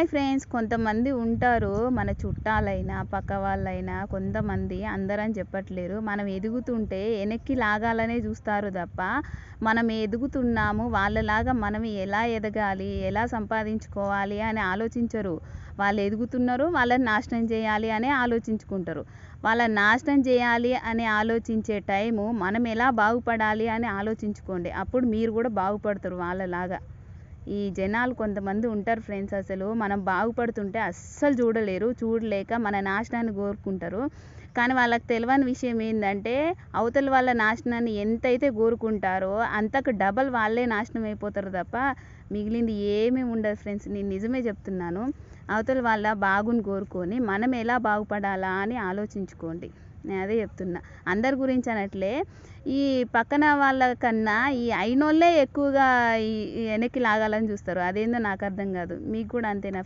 Hi friends, కొంతమంది ఉంటారు మన చుట్టాలైనా పక్క వాళ్ళైనా, కొంతమంది అందరని చెప్పట్లేరు, మనం ఎదుగుతుంటే వెనక్కి లాగాలనే చూస్తారు తప్ప మనం ఎదుగుతున్నాము వాళ్ళలాగా మనం ఎలా ఎదగాలి, ఎలా సంపాదించుకోవాలి అని ఆలోచించరు. వాళ్ళు ఎదుగుతున్నారు, వాళ్ళని నాశనం చేయాలి అని ఆలోచించుకుంటారు. వాళ్ళని నాశనం చేయాలి అని ఆలోచించే టైము మనం ఎలా బాగుపడాలి అని ఆలోచించుకోండి. అప్పుడు మీరు కూడా బాగుపడతారు వాళ్ళలాగా. ఈ జనాలు కొంతమంది ఉంటారు ఫ్రెండ్స్, అసలు మనం బాగుపడుతుంటే అస్సలు చూడలేక మన నాశనాన్ని కోరుకుంటారు. కానీ వాళ్ళకి తెలియని విషయం ఏంటంటే, అవతల వాళ్ళ నాశనాన్ని ఎంతైతే కోరుకుంటారో అంతకు డబల్ వాళ్ళే నాశనం అయిపోతారు తప్ప మిగిలింది ఏమీ ఉండదు ఫ్రెండ్స్. నేను నిజమే చెప్తున్నాను. అవతల వాళ్ళ బాగుని కోరుకొని మనం ఎలా బాగుపడాలా అని ఆలోచించుకోండి. నేను అదే చెప్తున్నా. అందరి గురించి అనట్లే, ఈ పక్కన వాళ్ళ కన్నా ఈ అయినోళ్ళే ఎక్కువగా ఈ వెనక్కి లాగాలని చూస్తారు. అదేందో నాకు అర్థం కాదు. మీకు కూడా అంతేనా?